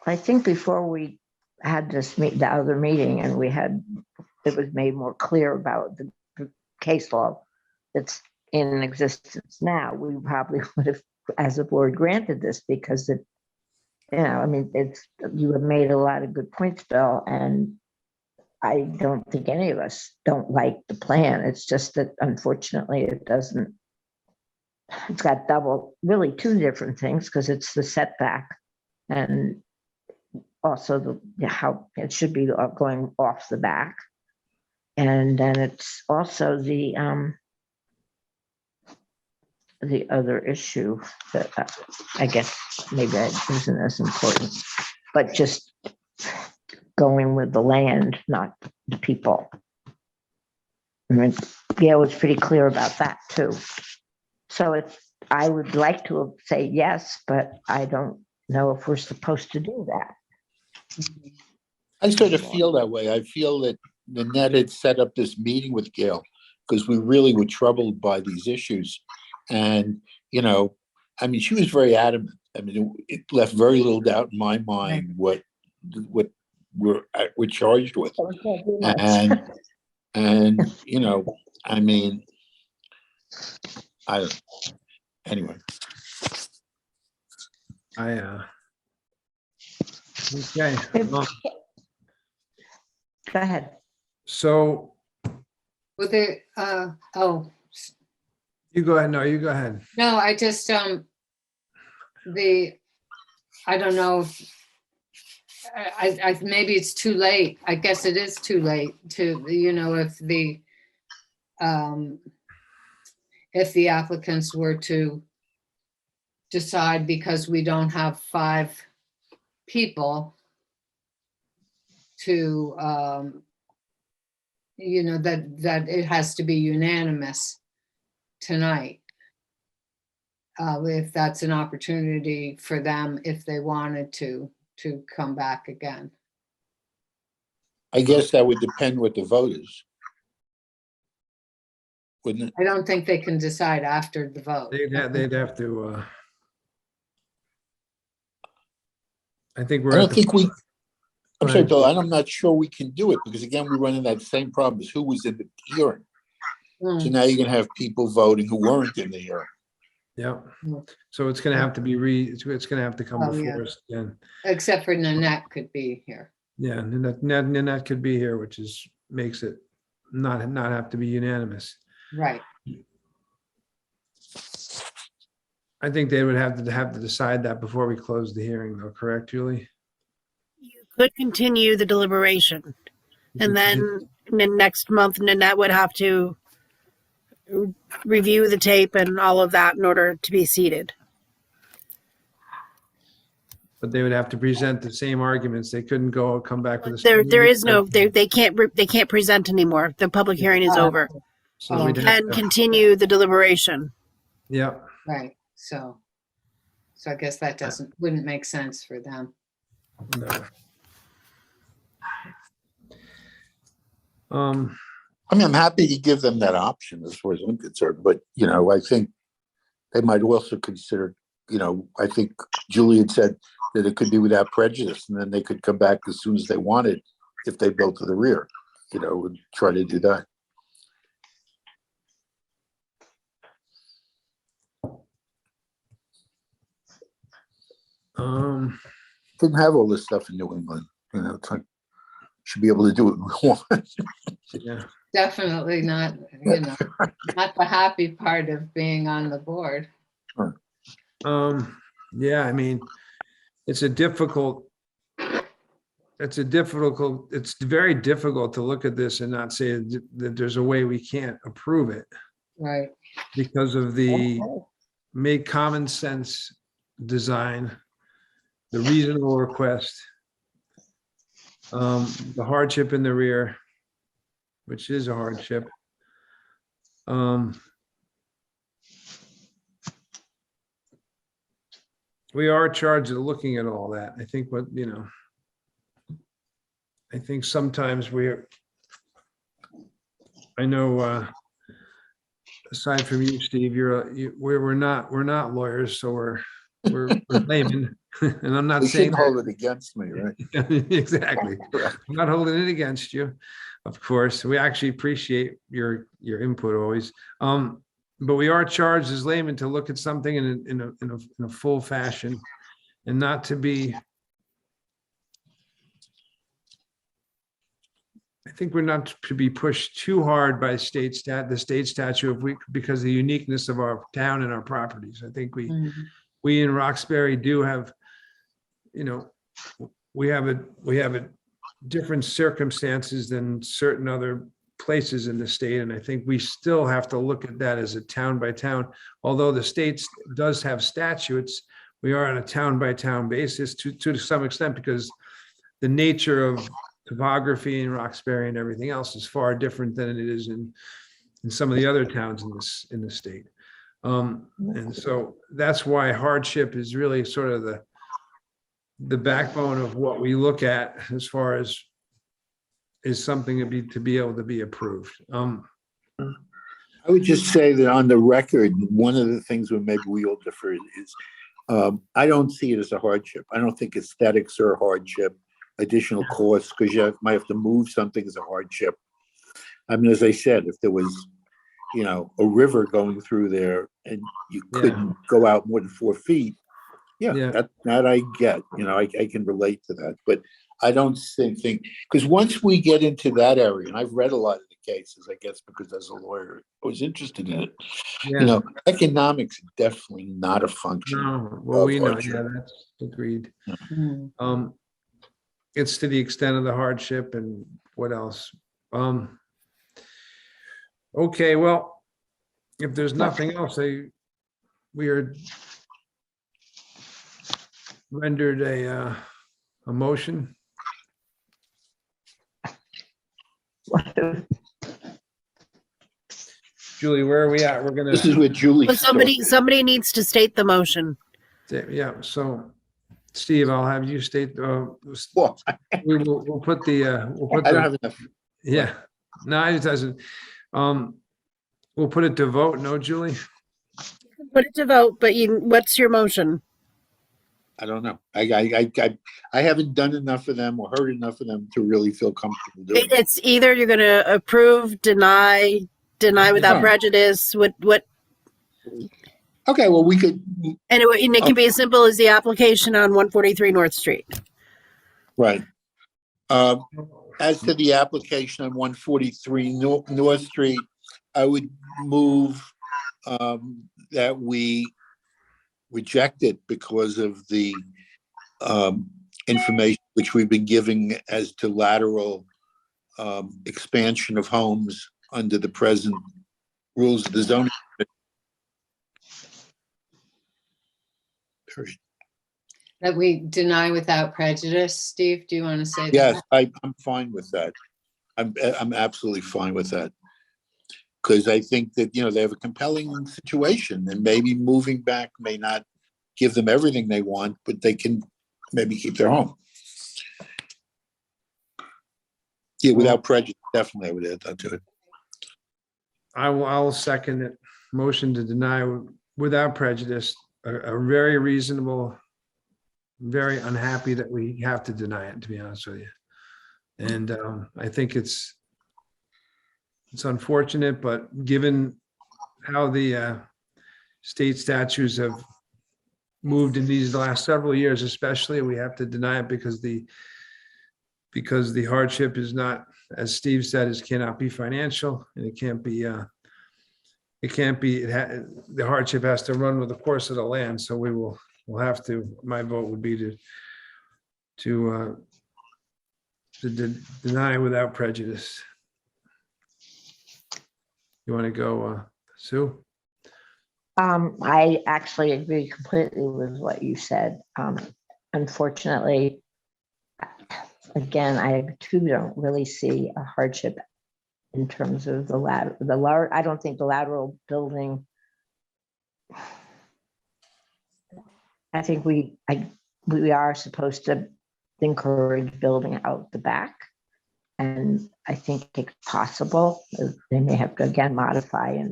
I think before we had the other meeting and it was made more clear about the case law that's in existence now, we probably would have, as a board, granted this because you have made a lot of good points, Bill, and I don't think any of us don't like the plan. It's just that unfortunately it's got really two different things, because it's the setback and also how it should be going off the back. And then it's also the other issue that I guess maybe isn't as important, but just going with the land, not the people. I mean, Gail was pretty clear about that too. So I would like to say yes, but I don't know if we're supposed to do that. I sort of feel that way. I feel that Nanette had set up this meeting with Gail because we really were troubled by these issues. And, she was very adamant. I mean, it left very little doubt in my mind what we're charged with. And anyway. Okay. Go ahead. So with it, you go ahead. No, you go ahead. no, I just, I don't know. I maybe it's too late. I guess it is too late to, if the applicants were to decide, because we don't have 5 people to, that it has to be unanimous tonight. If that's an opportunity for them, if they wanted to come back again. I guess that would depend what the vote is. Wouldn't it? I don't think they can decide after the vote. They'd have to, I think I'm sorry, Bill, I'm not sure we can do it because again, we run into that same problem as who was in the hearing. So now you're gonna have people voting who weren't in the hearing. Yeah. So it's gonna have to be it's gonna have to come before us again. Except for Nanette could be here. Yeah, and that could be here, which makes it not have to be unanimous. Right. I think they would have to decide that before we close the hearing, though, correct, Julie? You could continue the deliberation. And then next month, Nanette would have to review the tape and all of that in order to be seated. But they would have to present the same arguments. They couldn't come back with There is no, they can't present anymore. The public hearing is over. So You we'd have can continue the deliberation. Yeah. Right, so I guess that wouldn't make sense for them. No. I mean, I'm happy to give them that option as far as I'm concerned, but, you know, I think they might also consider, you know, I think Julian said that it could be without prejudice, and then they could come back as soon as they wanted if they built to the rear, you know, and try to do that. Didn't have all this stuff in New England, you know, it's like, should be able to do it once. yeah. Definitely not, not the happy part of being on the board. Yeah, I mean, it's very difficult to look at this and not say that there's a way we can't approve it Right, because of the make common sense design, the reasonable request, the hardship in the rear, which is a hardship. We are charged with looking at all that. I think I think sometimes I know, aside from you, Steve, we're not lawyers, so we're laymen, and I'm not They saying shouldn't hold it against me, right? exactly. Correct. I'm not holding it against you, of course. We actually appreciate your input always. But we are charged as laymen to look at something in a full fashion, and not to be. I think we're not to be pushed too hard by the state statute because of the uniqueness of our town and our properties. I think we in Roxbury do have, you know, we have a different circumstances than certain other places in the state. And I think we still have to look at that as a town by town. Although the state does have statutes, we are on a town by town basis to some extent, because the nature of topography in Roxbury and everything else is far different than it is in some of the other towns in the state. And so that's why hardship is really sort of the backbone of what we look at as far as is something to be able to be approved. I would just say that on the record, one of the things where maybe we all differ is I don't see it as a hardship. I don't think aesthetics are a hardship. Additional costs because you might have to move something as a hardship. I mean, as I said, if there was, you know, a river going through there and you couldn't go out more than 4 feet, that I get, you know, I can relate to that. But I don't think because once we get into that area, and I've read a lot of the cases, I guess, because as a lawyer, I was interested in it. Yeah. You know, economics is definitely not a function. No, well, we know, hardship. yeah, that's agreed. Mm. It's to the extent of the hardship and what else. Okay, well, if there's nothing else, we are rendered a motion. Julie, where are we at? We're This is where Julie. But somebody needs to state the motion. Yeah, so Steve, I'll have you state, Well, we'll put the, I don't have enough. yeah, no, it doesn't. We'll put it to vote, no, Julie? Put it to vote, but what's your motion? I don't know. I haven't done enough of them or heard enough of them to really feel comfortable doing it. It's either you're going to approve, deny without prejudice. What? Okay, well, we could. And it can be as simple as the application on 143 North Street. Right. As to the application on 143 North Street, I would move that we reject it because of the information which we've been giving as to lateral expansion of homes under the present rules of the zoning. That we deny without prejudice. Steve, do you want to say that? Yes, I'm fine with that. I'm absolutely fine with that. Because I think that, they have a compelling situation, and maybe moving back may not give them everything they want, but they can maybe keep their home. Yeah, without prejudice, definitely I would add that to it. I'll second it. Motion to deny without prejudice, a very reasonable, very unhappy that we have to deny it, to be honest with you. And I think it's unfortunate, but given how the state statutes have moved in these last several years, especially, we have to deny it because the hardship is not, as Steve said, is cannot be financial, and it can't be, the hardship has to run with the course of the land. So we'll have to, my vote would be to deny without prejudice. You want to go, Sue? I actually agree completely with what you said. Unfortunately, again, I too don't really see a hardship in terms of I don't think the lateral building. I think we are supposed to encourage building out the back. And I think it's possible. They may have to again modify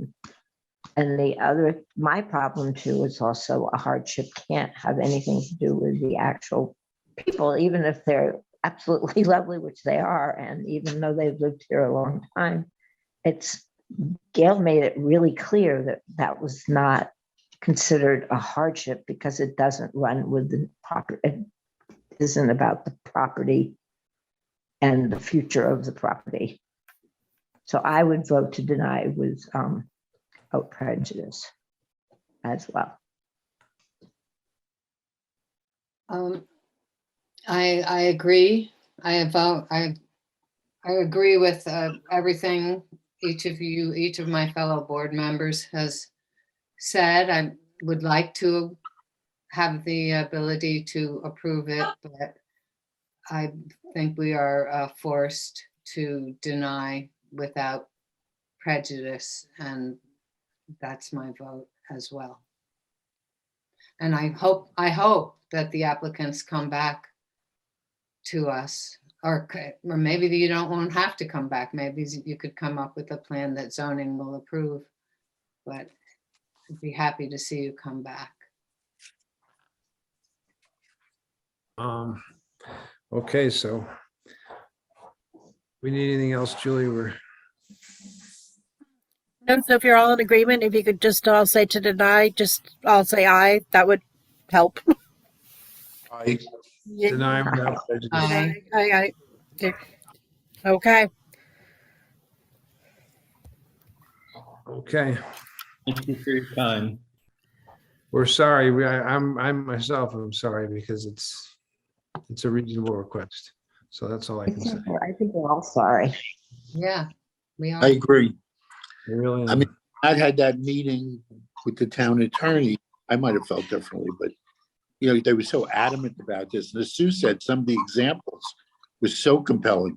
my problem too is also a hardship can't have anything to do with the actual people, even if they're absolutely lovely, which they are. And even though they've lived here a long time, Gail made it really clear that was not considered a hardship because it doesn't run with the property. It isn't about the property and the future of the property. So I would vote to deny without prejudice as well. I agree. I agree with everything each of my fellow board members has said. I would like to have the ability to approve it, but I think we are forced to deny without prejudice, and that's my vote as well. And I hope that the applicants come back to us, or maybe you won't have to come back. Maybe you could come up with a plan that zoning will approve, but I'd be happy to see you come back. Okay, so we need anything else, Julie? No, so if you're all in agreement, if you could just all say to deny, I'll say aye, that would help. I Deny without prejudice. Aye. Okay. Okay, Thank you for your time. we're sorry. I'm myself, I'm sorry, because it's a reasonable request. So that's all I can say. I think we're all sorry. Yeah, we are. I agree. I really I am. mean, I'd had that meeting with the town attorney. I might have felt differently, but they were so adamant about this. And as Sue said, some of the examples were so compelling.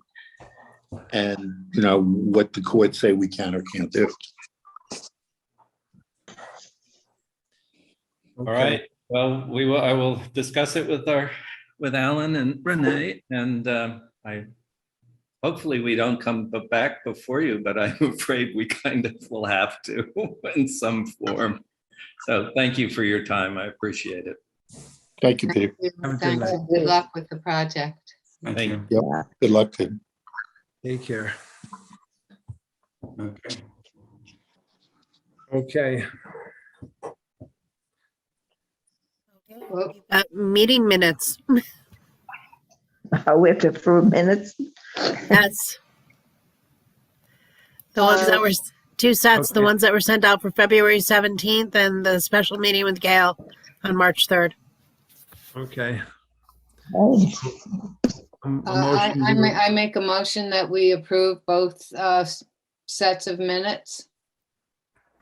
And what the courts say we can or can't do. All right. Well, I will discuss it with Alan and Renee, and hopefully we don't come back before you, but I'm afraid we kind of will have to in some form. So thank you for your time. I appreciate it. Thank you, Peter. Thanks, and good luck with the project. Thank Thank you. Yep. Good luck, kid. Take care. Okay. Okay, Well, Meeting minutes. We have to approve minutes. Yes. The ones that were two sets, the Okay. ones that were sent out for February 17th and the special meeting with Gail on March 3rd. okay. Oh, A motion to- I make a motion that we approve both sets of minutes.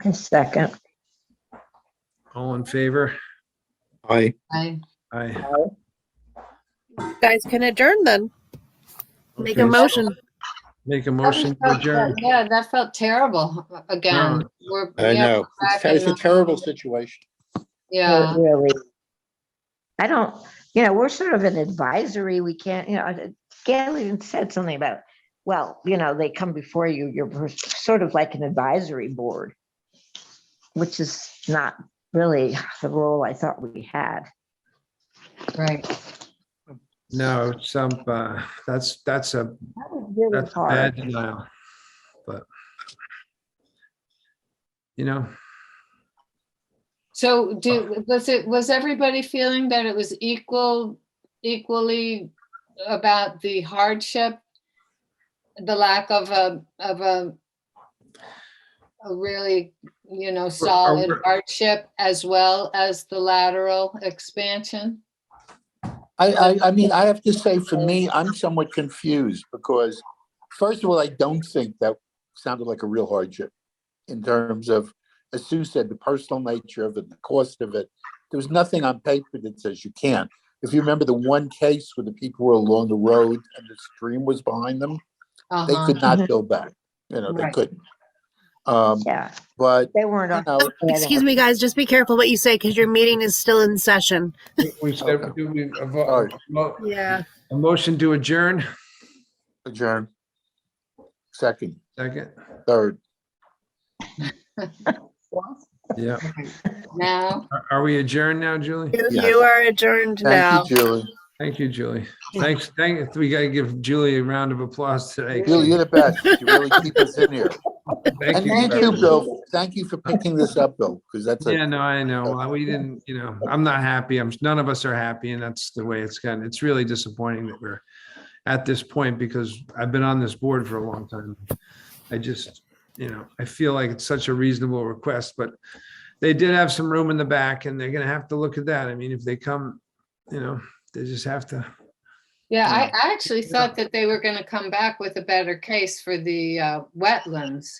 a second. All in favor? Aye. I Aye. You guys can adjourn then. Make a Okay, so motion. Make a motion to adjourn. Yeah, that felt terrible again. No. I Yeah, know. back It's in a terrible situation. Yeah, It really, I don't, we're sort of an advisory, we can't, Galen said something about, well, they come before you, you're sort of like an advisory board, which is not really the role I thought we had. right. No, it's that's a That was really that's a bad hard. denial, but So was everybody feeling that it was equally about the hardship, the lack of a really, solid hardship as well as the lateral expansion? I mean, I have to say, for me, I'm somewhat confused because, first of all, I don't think that sounded like a real hardship in terms of, as Sue said, the personal nature of it, the cost of it. There was nothing on paper that says you can't. If you remember the one case where the people were along the road and the stream was behind them, they Uh-huh. could not build back. They Right. couldn't. Yeah, But they weren't. Excuse me, guys, just be careful what you say because your meeting is still in session. we said Okay. do we All right. Yeah. a motion to adjourn. adjourn. Second, Second. third. Yeah. Now, Are we adjourned now, Julie? Yes. You are adjourned now. Thank you, Julie. Thank you, Julie. Thanks. We got to give Julie a round of applause today. Julie, you're the best. You really keep us in here. Thank And you. thank you, Bill. Thank you for picking this up, Bill, because that's Yeah, no, I know. We didn't, I'm not happy. None of us are happy, and that's the way it's gone. It's really disappointing that we're at this point because I've been on this board for a long time. I just, I feel like it's such a reasonable request, but they did have some room in the back and they're going to have to look at that. I mean, if they come, they just have to. yeah, I actually thought that they were going to come back with a better case for the wetlands.